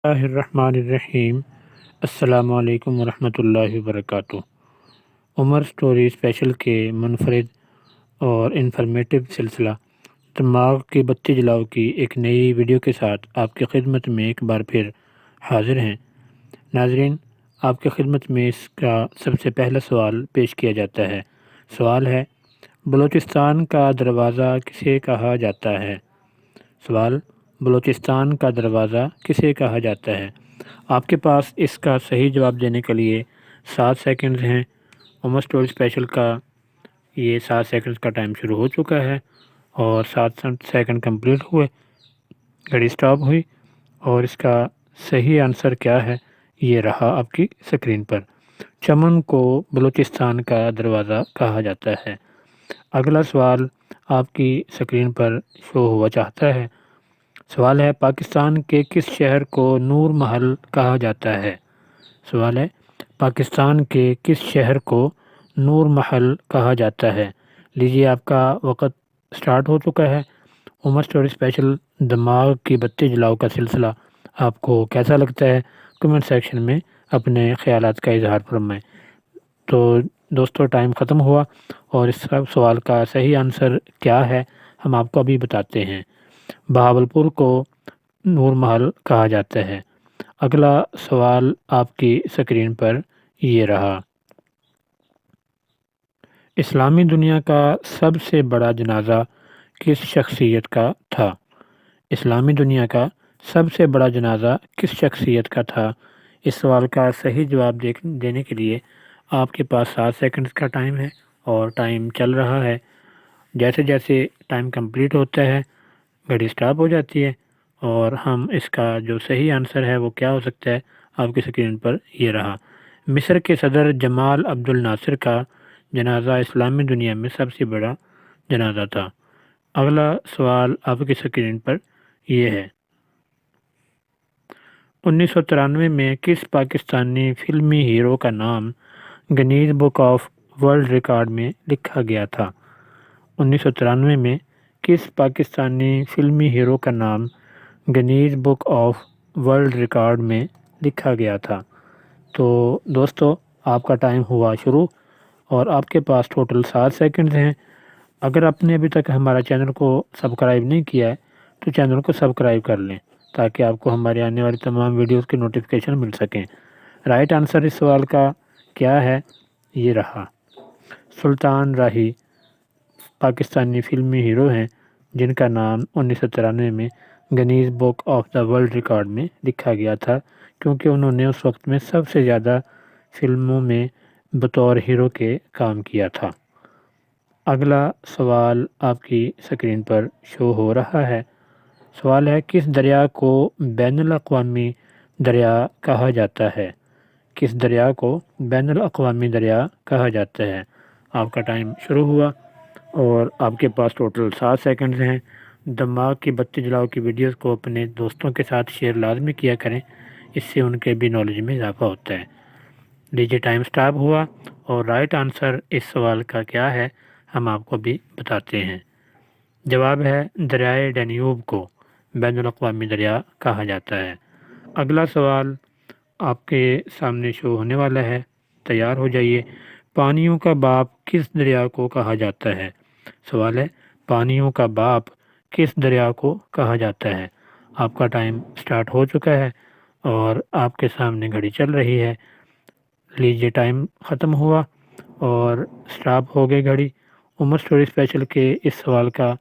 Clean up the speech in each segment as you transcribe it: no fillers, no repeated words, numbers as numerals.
اللہ الرحمن الرحیم۔ السلام علیکم ورحمۃ اللہ وبرکاتہ۔ عمر سٹوری اسپیشل کے منفرد اور انفارمیٹو سلسلہ دماغ کی بتی جلاؤ کی ایک نئی ویڈیو کے ساتھ آپ کی خدمت میں ایک بار پھر حاضر ہیں۔ ناظرین، آپ کی خدمت میں اس کا سب سے پہلا سوال پیش کیا جاتا ہے۔ سوال ہے، بلوچستان کا دروازہ کسے کہا جاتا ہے؟ سوال، بلوچستان کا دروازہ کسے کہا جاتا ہے؟ آپ کے پاس اس کا صحیح جواب دینے کے لیے 7 سیکنڈز ہیں۔ عمر سٹوری اسپیشل کا یہ 7 سیکنڈز کا ٹائم شروع ہو چکا ہے اور 7 سیکنڈ کمپلیٹ ہوئے، گھڑی سٹاپ ہوئی، اور اس کا صحیح آنسر کیا ہے یہ رہا آپ کی سکرین پر۔ چمن کو بلوچستان کا دروازہ کہا جاتا ہے۔ اگلا سوال آپ کی سکرین پر شو ہوا چاہتا ہے۔ سوال ہے، پاکستان کے کس شہر کو نور محل کہا جاتا ہے؟ سوال ہے، پاکستان کے کس شہر کو نور محل کہا جاتا ہے؟ لیجیے، آپ کا وقت سٹارٹ ہو چکا ہے۔ عمر سٹوری اسپیشل دماغ کی بتی جلاؤ کا سلسلہ آپ کو کیسا لگتا ہے؟ کمنٹ سیکشن میں اپنے خیالات کا اظہار فرمائیں۔ تو دوستو، ٹائم ختم ہوا اور اس سوال کا صحیح آنسر کیا ہے ہم آپ کو ابھی بتاتے ہیں۔ بہاولپور کو نور محل کہا جاتا ہے۔ اگلا سوال آپ کی سکرین پر یہ رہا۔ اسلامی دنیا کا سب سے بڑا جنازہ کس شخصیت کا تھا؟ اسلامی دنیا کا سب سے بڑا جنازہ کس شخصیت کا تھا؟ اس سوال کا صحیح جواب دینے کے لیے آپ کے پاس 7 سیکنڈز کا ٹائم ہے اور ٹائم چل رہا ہے۔ جیسے جیسے ٹائم کمپلیٹ ہوتا ہے گھڑی سٹاپ ہو جاتی ہے، اور ہم اس کا جو صحیح آنسر ہے وہ کیا ہو سکتا ہے آپ کی سکرین پر یہ رہا۔ مصر کے صدر جمال عبد الناصر کا جنازہ اسلامی دنیا میں سب سے بڑا جنازہ تھا۔ اگلا سوال آپ کی سکرین پر یہ ہے، 1993 میں کس پاکستانی فلمی ہیرو کا نام Guinness book of world record میں لکھا گیا تھا؟ 1993 میں کس پاکستانی فلمی ہیرو کا نام Guinness book of world record میں لکھا گیا تھا؟ تو دوستو، آپ کا ٹائم ہوا شروع اور آپ کے پاس ٹوٹل 7 سیکنڈز ہیں۔ اگر آپ نے ابھی تک ہمارا چینل کو سبسکرائب نہیں کیا ہے تو چینل کو سبسکرائب کر لیں تاکہ آپ کو ہمارے آنے والی تمام ویڈیوز کی نوٹیفیکیشن مل سکیں۔ رائٹ آنسر اس سوال کا کیا ہے یہ رہا۔ سلطان راہی پاکستانی فلمی ہیرو ہیں جن کا نام 1993 میں Guinness book of the world record میں لکھا گیا تھا، کیونکہ انہوں نے اس وقت میں سب سے زیادہ فلموں میں بطور ہیرو کے کام کیا تھا۔ اگلا سوال آپ کی سکرین پر شو ہو رہا ہے۔ سوال ہے، کس دریا کو بین الاقوامی دریا کہا جاتا ہے؟ کس دریا کو بین الاقوامی دریا کہا جاتا ہے؟ آپ کا ٹائم شروع ہوا اور آپ کے پاس ٹوٹل 7 سیکنڈز ہیں۔ دماغ کی بتی جلاؤ کی ویڈیوز کو اپنے دوستوں کے ساتھ شیئر لازمی کیا کریں، اس سے ان کے بھی نالج میں اضافہ ہوتا ہے۔ لیجیے، ٹائم سٹاپ ہوا اور رائٹ آنسر اس سوال کا کیا ہے ہم آپ کو بھی بتاتے ہیں۔ جواب ہے، دریائے ڈینیوب کو بین الاقوامی دریا کہا جاتا ہے۔ اگلا سوال آپ کے سامنے شو ہونے والا ہے، تیار ہو جائیے۔ پانیوں کا باپ کس دریا کو کہا جاتا ہے؟ سوال ہے، پانیوں کا باپ کس دریا کو کہا جاتا ہے؟ آپ کا ٹائم سٹارٹ ہو چکا ہے اور آپ کے سامنے گھڑی چل رہی ہے۔ لیجیے، ٹائم ختم ہوا اور سٹاپ ہو گئی گھڑی۔ عمر سٹوری اسپیشل کے اس سوال کا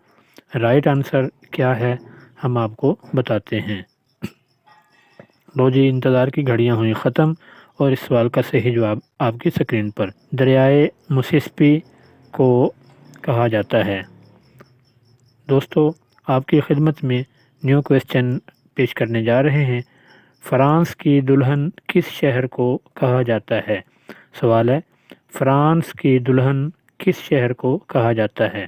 رائٹ آنسر کیا ہے ہم آپ کو بتاتے ہیں۔ لو جی، انتظار کی گھڑیاں ہوئیں ختم اور اس سوال کا صحیح جواب آپ کی سکرین پر۔ دریائے مسسپی کو کہا جاتا ہے۔ دوستو، آپ کی خدمت میں نیو کویسچن پیش کرنے جا رہے ہیں۔ فرانس کی دلہن کس شہر کو کہا جاتا ہے؟ سوال ہے، فرانس کی دلہن کس شہر کو کہا جاتا ہے؟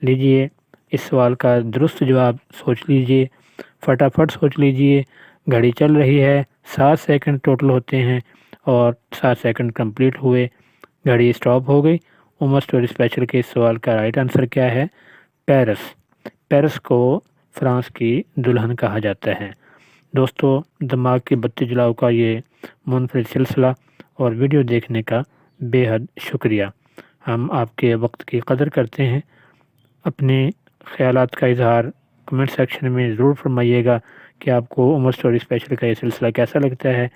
لیجئے، اس سوال کا درست جواب سوچ لیجئے، فٹافٹ سوچ لیجئے۔ گھڑی چل رہی ہے، 7 سیکنڈ ٹوٹل ہوتے ہیں اور 7 سیکنڈ کمپلیٹ ہوئے، گھڑی سٹاپ ہو گئی۔ عمر سٹوری اسپیشل کے اس سوال کا رائٹ آنسر کیا ہے؟ پیرس۔ پیرس کو فرانس کی دلہن کہا جاتا ہے۔ دوستو، دماغ کی بتی جلاؤ کا یہ منفرد سلسلہ اور ویڈیو دیکھنے کا بے حد شکریہ۔ ہم آپ کے وقت کی قدر کرتے ہیں۔ اپنے خیالات کا اظہار کمنٹ سیکشن میں ضرور فرمائیے گا کہ آپ کو عمر اسٹوری اسپیشل کا یہ سلسلہ کیسا لگتا ہے۔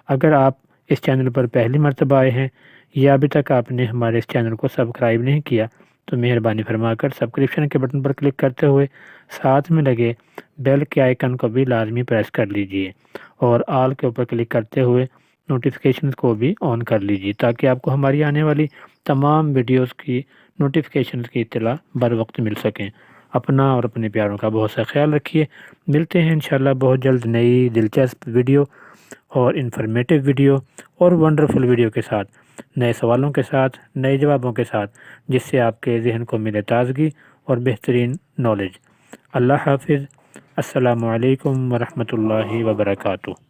اگر آپ اس چینل پر پہلی مرتبہ آئے ہیں یا ابھی تک آپ نے ہمارے اس چینل کو سبسکرائب نہیں کیا تو مہربانی فرما کر سبسکرپشن کے بٹن پر کلک کرتے ہوئے ساتھ میں لگے بیل کے آئیکن کو بھی لازمی پریس کر لیجئے اور آل کے اوپر کلک کرتے ہوئے نوٹیفیکیشنز کو بھی آن کر لیجئے تاکہ آپ کو ہماری آنے والی تمام ویڈیوز کی نوٹیفیکیشنز کی اطلاع بر وقت مل سکیں۔ اپنا اور اپنے پیاروں کا بہت سا خیال رکھیے۔ ملتے ہیں انشاءاللہ بہت جلد نئی دلچسپ ویڈیو اور انفارمیٹو ویڈیو اور ونڈرفل ویڈیو کے ساتھ، نئے سوالوں کے ساتھ، نئے جوابوں کے ساتھ، جس سے آپ کے ذہن کو ملے تازگی اور بہترین نالج۔ اللہ حافظ۔ السلام علیکم ورحمۃ اللہ وبرکاتہ۔